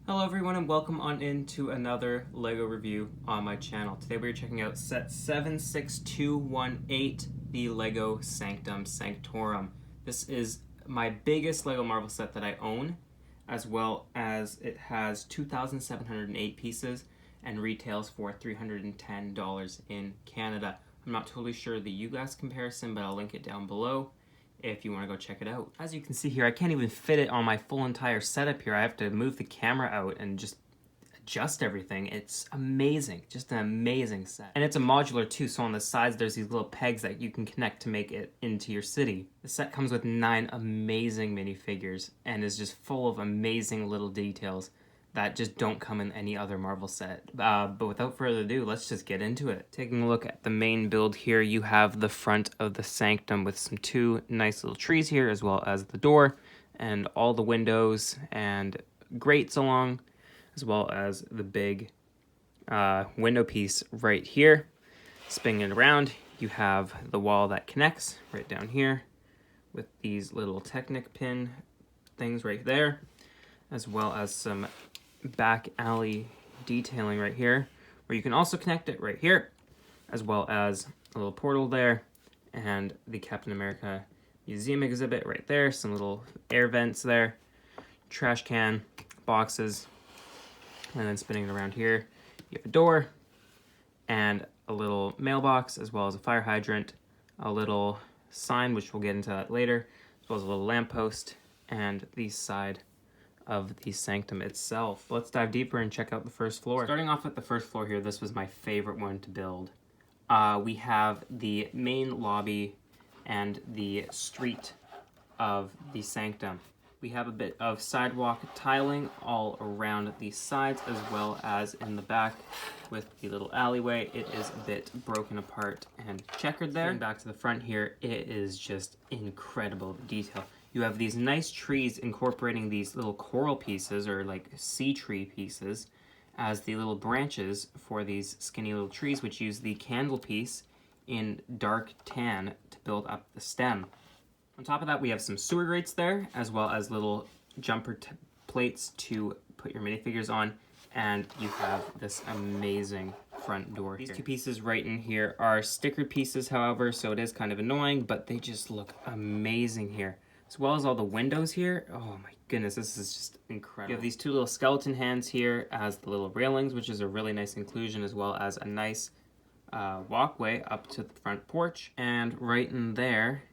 Hello everyone and welcome on into another LEGO review on my channel. Today we're checking out set 76218, the LEGO Sactum Sanctorum. This is my biggest LEGO Marvel set that I own, as well as it has 2,708 pieces and retails for $310 in Canada. I'm not totally sure the US comparison, but I'll link it down below if you want to go check it out. As you can see here, I can't even fit it on my full entire setup here. I have to move the camera out and just adjust everything. It's amazing, just an amazing set. And it's a modular too, so on the sides there's these little pegs that you can connect to make it into your city. The set comes with 9 amazing minifigures and is just full of amazing little details that just don't come in any other Marvel set. But without further ado, let's just get into it. Taking a look at the main build here, you have the front of the sanctum with some 2 nice little trees here, as well as the door and all the windows and grates along, as well as the big window piece right here. Spinning it around, you have the wall that connects right down here with these little Technic pin things right there, as well as some back alley detailing right here, where you can also connect it right here, as well as a little portal there, and the Captain America museum exhibit right there, some little air vents there, trash can, boxes, and then spinning it around here, you have a door, and a little mailbox, as well as a fire hydrant, a little sign, which we'll get into that later, as well as a little lamppost, and the side of the sanctum itself. Let's dive deeper and check out the first floor. Starting off at the first floor here, this was my favorite one to build. We have the main lobby and the street of the sanctum. We have a bit of sidewalk tiling all around the sides as well as in the back with the little alleyway. It is a bit broken apart and checkered there. Going back to the front here, it is just incredible detail. You have these nice trees incorporating these little coral pieces, or like sea tree pieces, as the little branches for these skinny little trees, which use the candle piece in dark tan to build up the stem. On top of that, we have some sewer grates there, as well as little jumper plates to put your minifigures on, and you have this amazing front door here. These 2 pieces right in here are stickered pieces, however, so it is kind of annoying, but they just look amazing here. As well as all the windows here. Oh my goodness, this is just incredible. You have these 2 little skeleton hands here as the little railings, which is a really nice inclusion, as well as a nice walkway up to the front porch. And right in there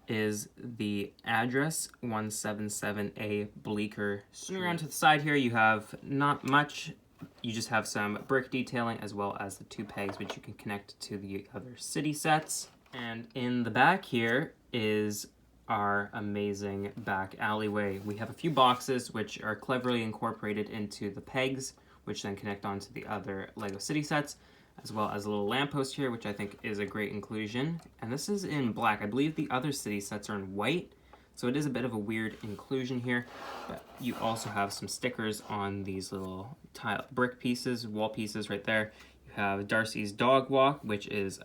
is the address, 177A Bleecker Street. Around to the side here, you have not much. You just have some brick detailing, as well as the 2 pegs, which you can connect to the other city sets. And in the back here is our amazing back alleyway. We have a few boxes which are cleverly incorporated into the pegs, which then connect onto the other LEGO city sets, as well as a little lamppost here, which I think is a great inclusion. And this is in black. I believe the other city sets are in white, so it is a bit of a weird inclusion here. But you also have some stickers on these little tile brick pieces, wall pieces right there. You have Darcy's dog walk, which is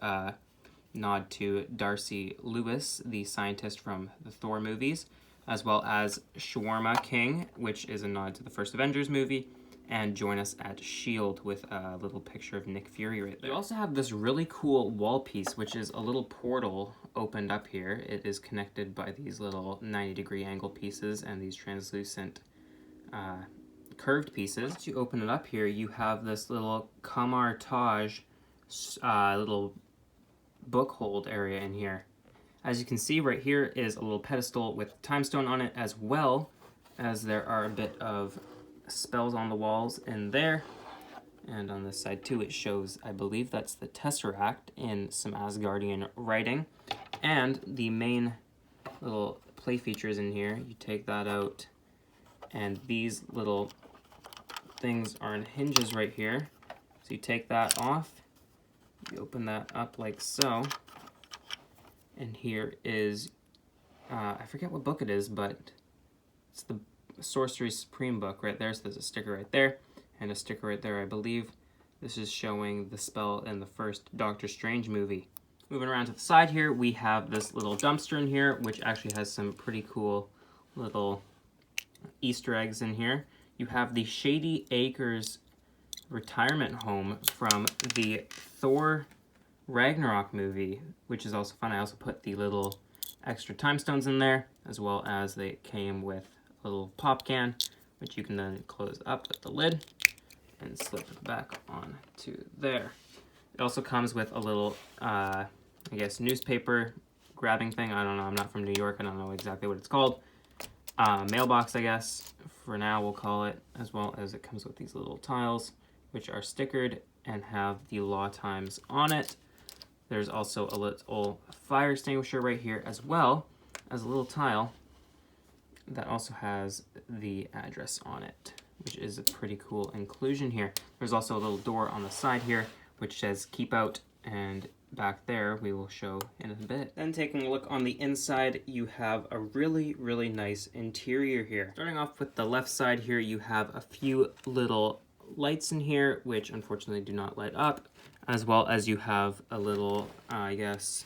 nod to Darcy Lewis, the scientist from the Thor movies, as well as Shawarma King, which is a nod to the first Avengers movie, and Join Us at S.H.I.E.L.D. with a little picture of Nick Fury right there. You also have this really cool wall piece, which is a little portal opened up here. It is connected by these little 90-degree angle pieces and these translucent curved pieces. Once you open it up here, you have this little Camartage little book hold area in here. As you can see, right here is a little pedestal with time stone on it, as well as there are a bit of spells on the walls in there. And on this side too, it shows, I believe that's the Tesseract in some Asgardian writing. And the main little play features in here, you take that out, and these little things are in hinges right here. So you take that off, you open that up like so, and here is, I forget what book it is, but it's the Sorcery Supreme book right there. So there's a sticker right there, and a sticker right there, I believe. This is showing the spell in the first Doctor Strange movie. Moving around to the side here, we have this little dumpster in here, which actually has some pretty cool little Easter eggs in here. you have the Shady Acres retirement home from the Thor Ragnarok movie, which is also fun. I also put the little extra time stones in there, as well as they came with a little pop can, which you can then close up with the lid and slip it back onto there. It also comes with a little, I guess, newspaper grabbing thing. I don't know, I'm not from New York, I don't know exactly what it's called. Mailbox, I guess, for now we'll call it, as well as it comes with these little tiles, which are stickered and have the law times on it. There's also a little fire extinguisher right here, as well as a little tile that also has the address on it, which is a pretty cool inclusion here. There's also a little door on the side here, which says keep out, and back there we will show in a bit. Then taking a look on the inside, you have a really, really nice interior here. Starting off with the left side here, you have a few little lights in here, which unfortunately do not light up, as well as you have a little, I guess,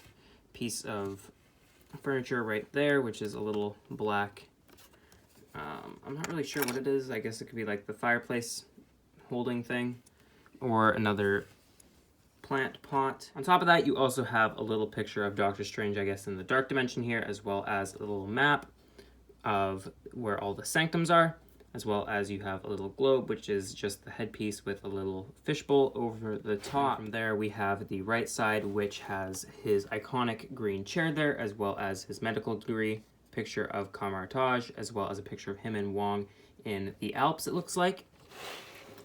piece of furniture right there, which is a little black, I'm not really sure what it is. I guess it could be like the fireplace holding thing, or another plant pot. On top of that, you also have a little picture of Doctor Strange, I guess, in the dark dimension here, as well as a little map of where all the sanctums are, as well as you have a little globe, which is just the headpiece with a little fishbowl over the top. From there, we have the right side, which has his iconic green chair there, as well as his medical degree, picture of Kamar-Taj, as well as a picture of him and Wong in the Alps, it looks like.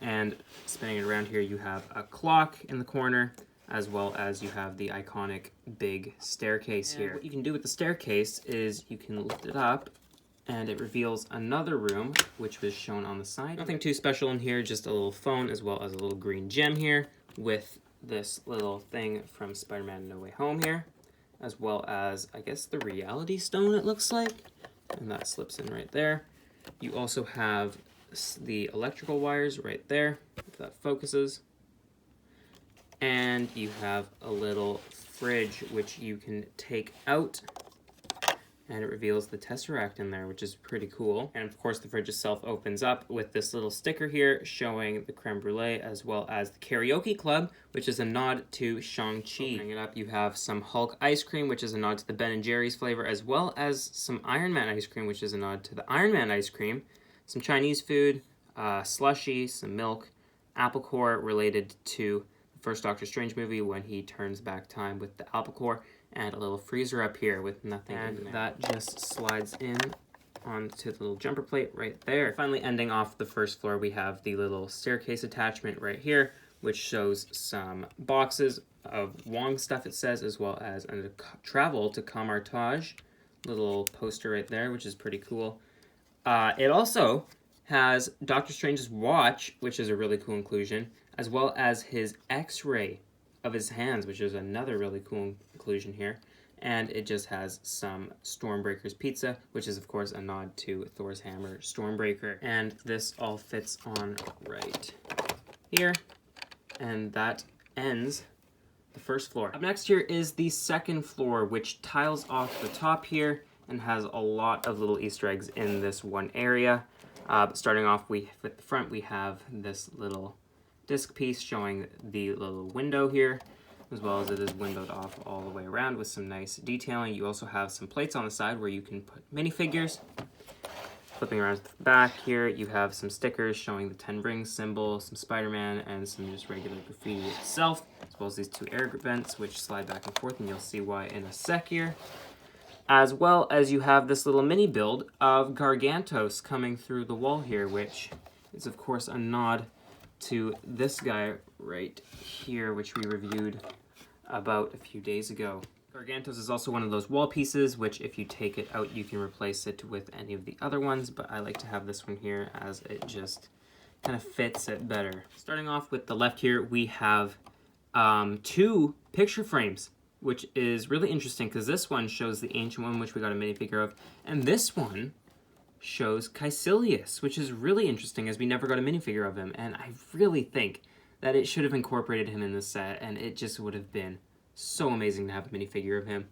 And spinning it around here, you have a clock in the corner, as well as you have the iconic big staircase here. What you can do with the staircase is you can lift it up, and it reveals another room, which was shown on the side. Nothing too special in here, just a little phone, as well as a little green gem here, with this little thing from Spider-Man No Way Home here, as well as, I guess, the reality stone, it looks like, and that slips in right there. You also have the electrical wires right there, if that focuses. And you have a little fridge, which you can take out, and it reveals the Tesseract in there, which is pretty cool. And of course, the fridge itself opens up with this little sticker here showing the creme brulee, as well as the karaoke club, which is a nod to Shang-Chi. Opening it up, you have some Hulk ice cream, which is a nod to the Ben & Jerry's flavor, as well as some Iron Man ice cream, which is a nod to the Iron Man ice cream. Some Chinese food, slushy, some milk, apple core related to the first Doctor Strange movie when he turns back time with the apple core, and a little freezer up here with nothing in there. And that just slides in onto the little jumper plate right there. Finally, ending off the first floor, we have the little staircase attachment right here, which shows some boxes of Wong stuff, it says, as well as a travel to Kamar-Taj little poster right there, which is pretty cool. It also has Doctor Strange's watch, which is a really cool inclusion, as well as his X-ray of his hands, which is another really cool inclusion here. And it just has some Stormbreaker's pizza, which is, of course, a nod to Thor's hammer, Stormbreaker. And this all fits on right here. And that ends the first floor. Up next here is the second floor, which tiles off the top here and has a lot of little Easter eggs in this one area. Starting off with the front, we have this little disc piece showing the little window here, as well as it is windowed off all the way around with some nice detailing. You also have some plates on the side where you can put minifigures. Flipping around to the back here, you have some stickers showing the 10 rings symbol, some Spider-Man, and some just regular graffiti itself, as well as these two air vents which slide back and forth, and you'll see why in a sec here. As well as you have this little mini build of Gargantos coming through the wall here, which is of course a nod to this guy right here, which we reviewed about a few days ago. Gargantos is also one of those wall pieces, which if you take it out, you can replace it with any of the other ones, but I like to have this one here as it just kind of fits it better. Starting off with the left here, we have two picture frames, which is really interesting because this one shows the ancient one, which we got a minifigure of, and this one shows Caecilius, which is really interesting as we never got a minifigure of him, and I really think that it should have incorporated him in the set, and it just would have been so amazing to have a minifigure of him.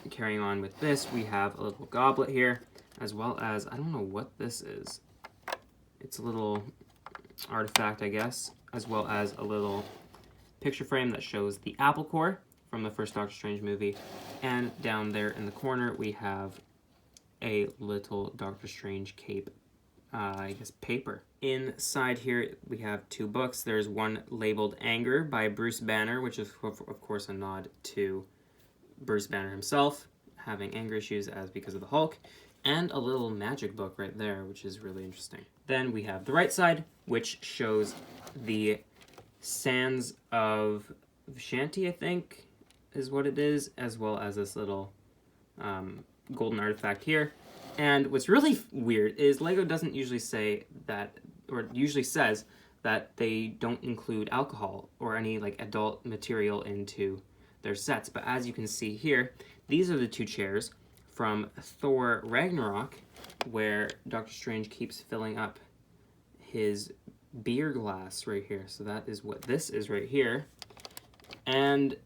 Carrying on with this, we have a little goblet here, as well as, I don't know what this is. It's a little artifact, I guess, as well as a little picture frame that shows the apple core from the first Doctor Strange movie. And down there in the corner, we have a little Doctor Strange cape, I guess paper. Inside here, we have 2 books. There's one labeled Anger by Bruce Banner, which is, of course, a nod to Bruce Banner himself having anger issues as because of the Hulk, and a little magic book right there, which is really interesting. Then we have the right side, which shows the Sands of Shanti, I think is what it is, as well as this little golden artifact here. And what's really weird is LEGO doesn't usually say that, or usually says that they don't include alcohol or any like adult material into their sets. But as you can see here, these are the 2 chairs from Thor Ragnarok, where Doctor Strange keeps filling up his beer glass right here. So that is what this is right here. And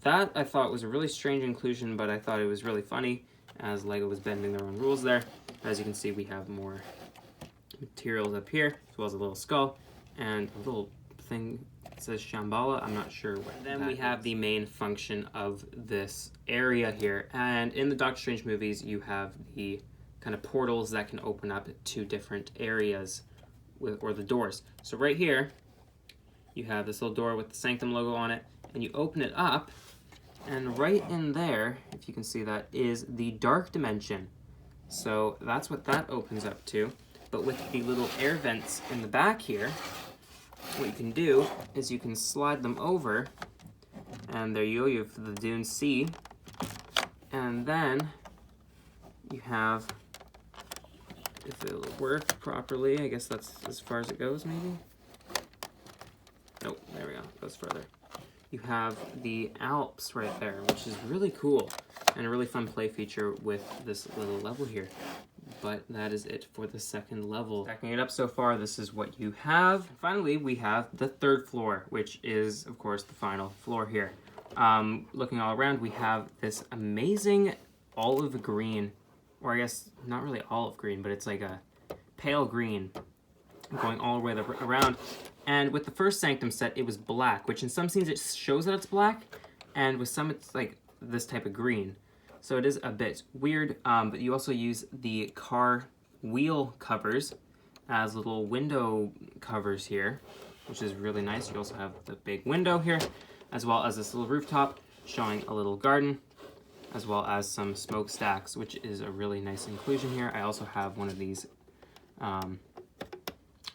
that I thought was a really strange inclusion, but I thought it was really funny as LEGO was bending their own rules there. As you can see, we have more materials up here, as well as a little skull and a little thing that says Shambhala. I'm not sure what. Then we have the main function of this area here. And in the Doctor Strange movies, you have the kind of portals that can open up to different areas or the doors. So right here, you have this little door with the Sanctum logo on it, and you open it up, and right in there, if you can see that, is the dark dimension. So that's what that opens up to. But with the little air vents in the back here, what you can do is you can slide them over, and there you go, you have the Dune Sea. And then you have, if it'll work properly, I guess that's as far as it goes, maybe? Nope, there we go, it goes further. You have the Alps right there, which is really cool and a really fun play feature with this little level here. But that is it for the second level. Backing it up so far, this is what you have. Finally, we have the 3rd floor, which is, of course, the final floor here. Looking all around, we have this amazing olive green, or I guess not really olive green, but it's like a pale green going all the way around. And with the first Sanctum set, it was black, which in some scenes it shows that it's black, and with some it's like this type of green. So it is a bit weird, but you also use the car wheel covers as little window covers here, which is really nice. You also have the big window here, as well as this little rooftop showing a little garden, as well as some smokestacks, which is a really nice inclusion here. I also have one of these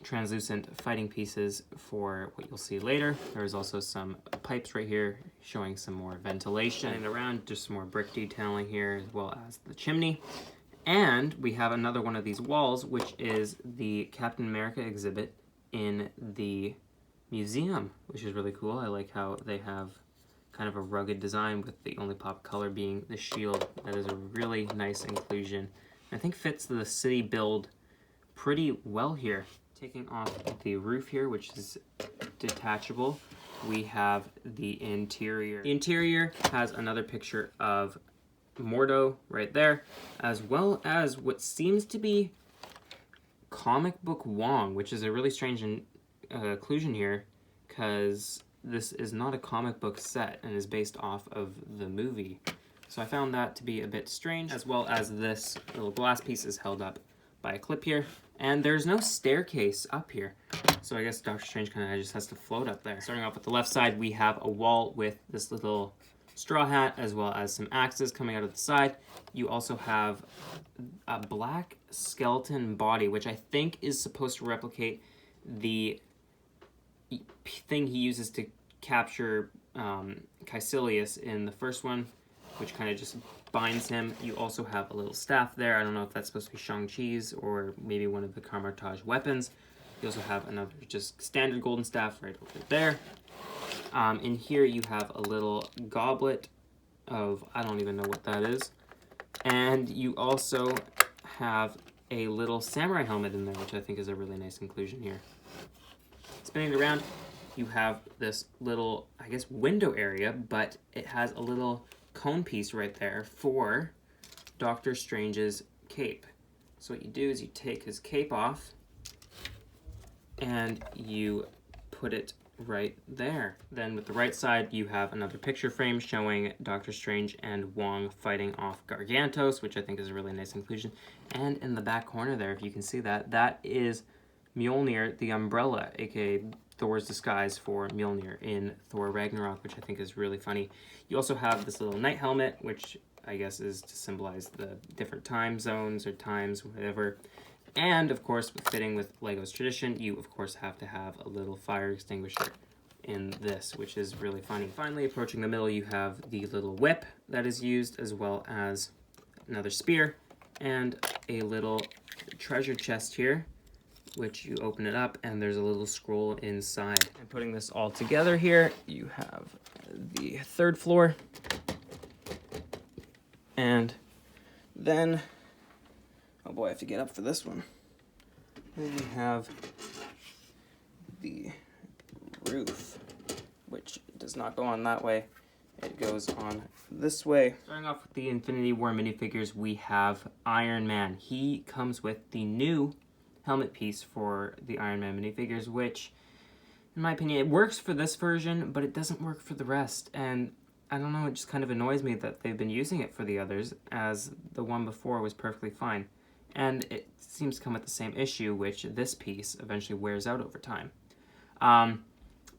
translucent fighting pieces for what you'll see later. There's also some pipes right here showing some more ventilation. And around, just some more brick detailing here, as well as the chimney. And we have another one of these walls, which is the Captain America exhibit in the museum, which is really cool. I like how they have kind of a rugged design with the only pop color being the shield. That is a really nice inclusion. I think fits the city build pretty well here. Taking off the roof here, which is detachable, we have the interior. The interior has another picture of Mordo right there, as well as what seems to be comic book Wong, which is a really strange inclusion here, because this is not a comic book set and is based off of the movie. So I found that to be a bit strange, as well as this little glass piece is held up by a clip here. And there's no staircase up here. So I guess Doctor Strange kind of just has to float up there. Starting off with the left side, we have a wall with this little straw hat, as well as some axes coming out of the side. You also have a black skeleton body, which I think is supposed to replicate the thing he uses to capture Caecilius in the first one, which kind of just binds him. You also have a little staff there. I don't know if that's supposed to be Shang-Chi's or maybe one of the Kamar-Taj weapons. You also have another just standard golden staff right over there. In here you have a little goblet of, I don't even know what that is. And you also have a little samurai helmet in there, which I think is a really nice inclusion here. Spinning it around, you have this little, I guess, window area, but it has a little cone piece right there for Doctor Strange's cape. So what you do is you take his cape off, and you put it right there. Then with the right side, you have another picture frame showing Doctor Strange and Wong fighting off Gargantos, which I think is a really nice inclusion. And in the back corner there, if you can see that, that is Mjolnir, the umbrella, aka Thor's disguise for Mjolnir in Thor Ragnarok, which I think is really funny. You also have this little knight helmet, which I guess is to symbolize the different time zones or times, whatever. And, of course, fitting with LEGO's tradition, you, of course, have to have a little fire extinguisher in this, which is really funny. Finally, approaching the middle, you have the little whip that is used, as well as another spear, and a little treasure chest here, which you open it up, and there's a little scroll inside. And putting this all together here, you have the third floor, and then... oh boy, I have to get up for this one. Then we have the roof, which does not go on that way. It goes on this way. Starting off with the Infinity War minifigures, we have Iron Man. He comes with the new helmet piece for the Iron Man minifigures, which, in my opinion, it works for this version, but it doesn't work for the rest. And I don't know, it just kind of annoys me that they've been using it for the others, as the one before was perfectly fine. And it seems to come with the same issue, which this piece eventually wears out over time.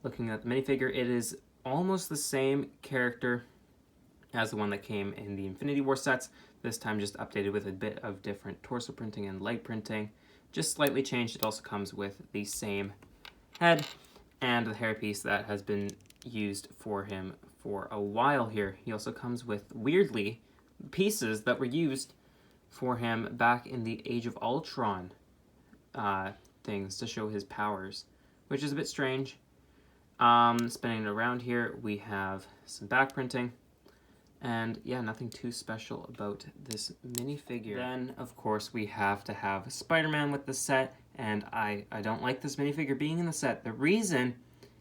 Looking at the minifigure, it is almost the same character as the one that came in the Infinity War sets, this time just updated with a bit of different torso printing and leg printing. Just slightly changed. It also comes with the same head and the hairpiece that has been used for him for a while here. He also comes with, weirdly, pieces that were used for him back in the Age of Ultron things to show his powers, which is a bit strange. Spinning it around here, we have some back printing, and yeah, nothing too special about this minifigure. Then, of course, we have to have Spider-Man with the set, and I don't like this minifigure being in the set. The reason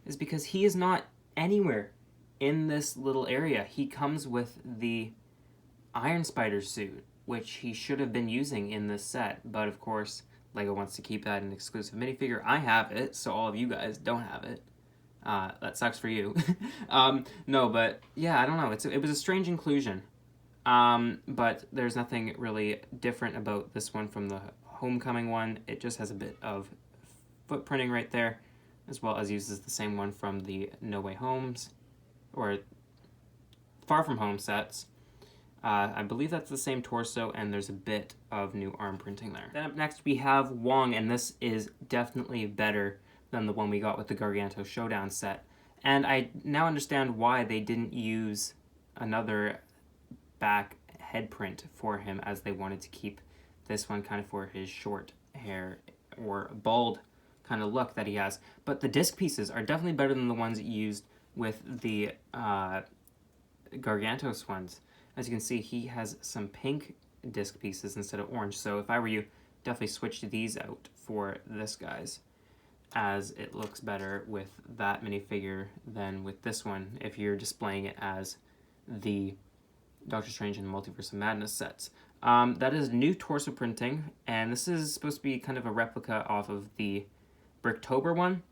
is because he is not anywhere in this little area. He comes with the Iron Spider suit, which he should have been using in this set, but of course, LEGO wants to keep that an exclusive minifigure. I have it, so all of you guys don't have it. That sucks for you. No, but yeah, I don't know. It was a strange inclusion, but there's nothing really different about this one from the Homecoming one. It just has a bit of footprinting right there, as well as uses the same one from the No Way Homes, or Far From Home sets. I believe that's the same torso, and there's a bit of new arm printing there. Then up next we have Wong, and this is definitely better than the one we got with the Garganto Showdown set. And I now understand why they didn't use another back head print for him, as they wanted to keep this one kind of for his short hair or bald kind of look that he has. But the disc pieces are definitely better than the ones used with the Gargantos ones. As you can see, he has some pink disc pieces instead of orange. So if I were you, definitely switch these out for this guy's, as it looks better with that minifigure than with this one if you're displaying it as the Doctor Strange and Multiverse of Madness sets. That is new torso printing, and this is supposed to be kind of a replica off of the Bricktober one,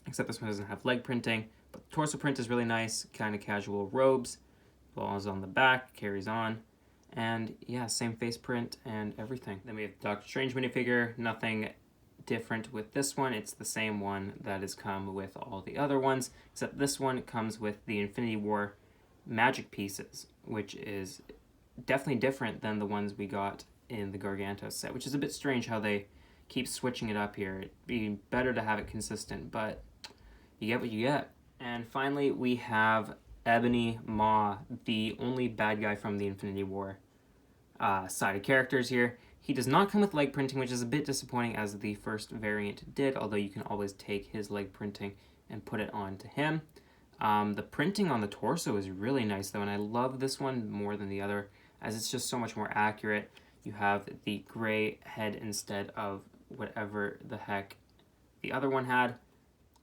except this one doesn't have leg printing, but the torso print is really nice, kind of casual robes, balls on the back, carries on, and yeah, same face print and everything. Then we have Doctor Strange minifigure, nothing different with this one. It's the same one that has come with all the other ones, except this one comes with the Infinity War magic pieces, which is definitely different than the ones we got in the Gargantos set, which is a bit strange how they keep switching it up here. It'd be better to have it consistent, but you get what you get. And finally, we have Ebony Maw, the only bad guy from the Infinity War side of characters here. He does not come with leg printing, which is a bit disappointing, as the first variant did, although you can always take his leg printing and put it on to him. The printing on the torso is really nice, though, and I love this one more than the other, as it's just so much more accurate. You have the gray head instead of whatever the heck the other one had.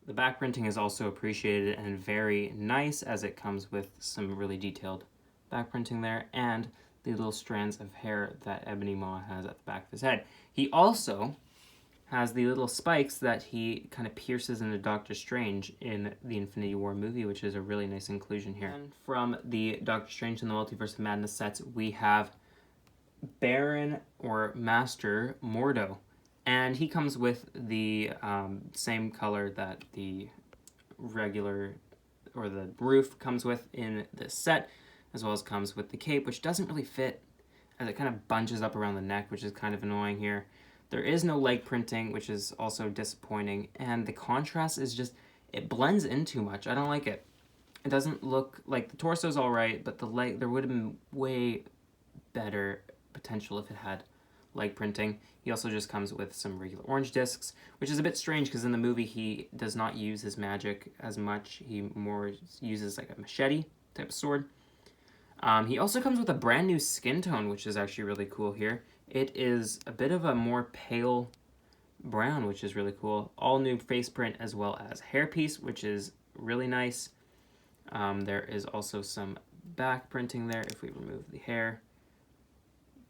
The back printing is also appreciated and very nice, as it comes with some really detailed back printing there, and the little strands of hair that Ebony Maw has at the back of his head. He also has the little spikes that he kind of pierces into Doctor Strange in the Infinity War movie, which is a really nice inclusion here. And from the Doctor Strange and the Multiverse of Madness sets, we have Baron or Master Mordo. And he comes with the same color that the regular, or the roof comes with in this set, as well as comes with the cape, which doesn't really fit, as it kind of bunches up around the neck, which is kind of annoying here. There is no leg printing, which is also disappointing, and the contrast is just, it blends in too much. I don't like it. It doesn't look like, the torso's all right, but the leg, there would have been way better potential if it had leg printing. He also just comes with some regular orange discs, which is a bit strange because in the movie he does not use his magic as much. He more uses like a machete type of sword. He also comes with a brand new skin tone, which is actually really cool here. It is a bit of a more pale brown, which is really cool. All new face print as well as hairpiece, which is really nice. There is also some back printing there if we remove the hair.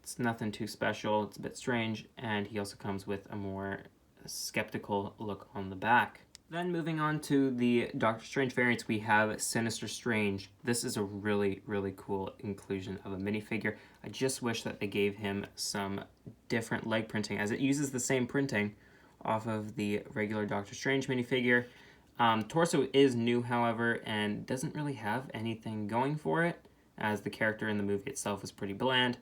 It's nothing too special. It's a bit strange. And he also comes with a more skeptical look on the back. Then moving on to the Doctor Strange variants, we have Sinister Strange. This is a really, really cool inclusion of a minifigure. I just wish that they gave him some different leg printing, as it uses the same printing off of the regular Doctor Strange minifigure. Torso is new, however, and doesn't really have anything going for it, as the character in the movie itself is pretty bland.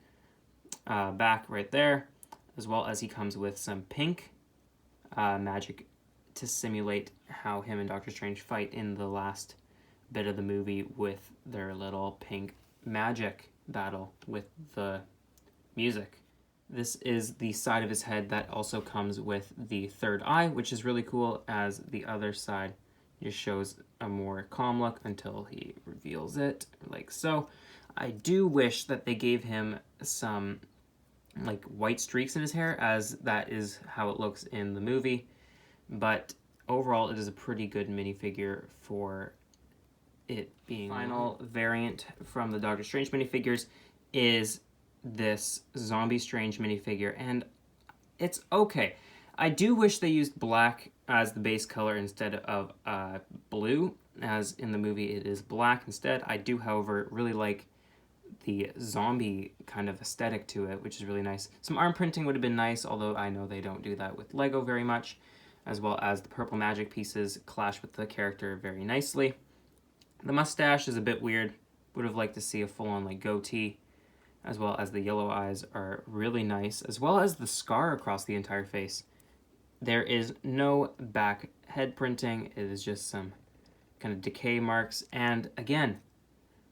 Back right there, as well as he comes with some pink magic to simulate how him and Doctor Strange fight in the last bit of the movie with their little pink magic battle with the music. This is the side of his head that also comes with the third eye, which is really cool, as the other side just shows a more calm look until he reveals it, like so. I do wish that they gave him some like white streaks in his hair, as that is how it looks in the movie. But overall, it is a pretty good minifigure for it being. Final variant from the Doctor Strange minifigures is this Zombie Strange minifigure, and it's okay. I do wish they used black as the base color instead of blue, as in the movie it is black instead. I do, however, really like the zombie kind of aesthetic to it, which is really nice. Some arm printing would have been nice, although I know they don't do that with Lego very much, as well as the purple magic pieces clash with the character very nicely. The mustache is a bit weird. Would have liked to see a full-on like goatee, as well as the yellow eyes are really nice, as well as the scar across the entire face. There is no back head printing. It is just some kind of decay marks, and again,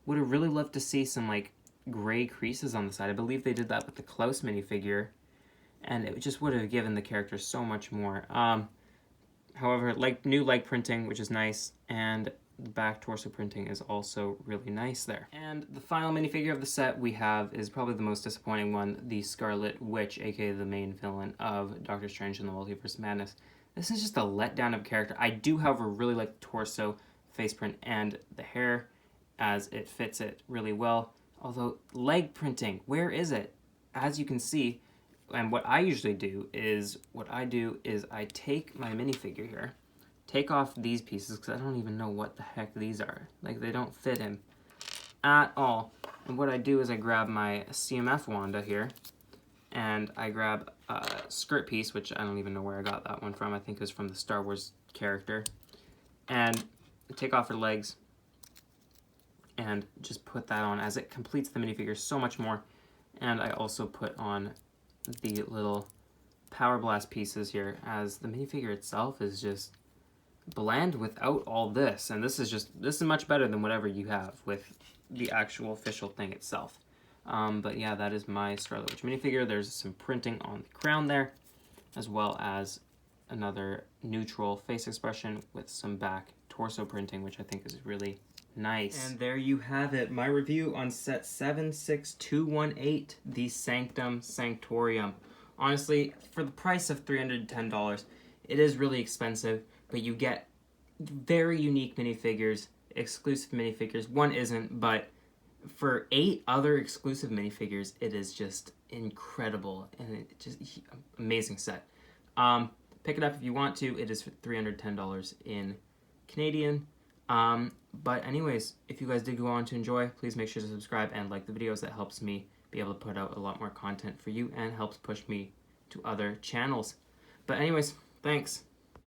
would have really loved to see some like gray creases on the side. I believe they did that with the Klaus minifigure, and it just would have given the character so much more. However, like new leg printing, which is nice, and the back torso printing is also really nice there. And the final minifigure of the set we have is probably the most disappointing one, the Scarlet Witch, aka the main villain of Doctor Strange and the Multiverse of Madness. This is just a letdown of a character. I do, however, really like the torso, face print, and the hair, as it fits it really well. Although, leg printing, where is it? As you can see, and what I usually do is, I take my minifigure here, take off these pieces, because I don't even know what the heck these are. Like, they don't fit him at all. And what I do is I grab my CMF Wanda here, and I grab a skirt piece, which I don't even know where I got that one from. I think it was from the Star Wars character. And I take off her legs, and just put that on, as it completes the minifigure so much more. And I also put on the little Power Blast pieces here, as the minifigure itself is just bland without all this. And this is much better than whatever you have with the actual official thing itself. But yeah, that is my Scarlet Witch minifigure. There's some printing on the crown there, as well as another neutral face expression with some back torso printing, which I think is really nice. And there you have it, my review on set 76218, the Sanctum Sanctorum. Honestly, for the price of $310, it is really expensive, but you get very unique minifigures, exclusive minifigures. One isn't, but for 8 other exclusive minifigures, it is just incredible, and it just amazing set. Pick it up if you want to. It is $310 in Canadian. But anyways, if you guys did go on to enjoy, please make sure to subscribe and like the videos. That helps me be able to put out a lot more content for you and helps push me to other channels. But anyways, thanks.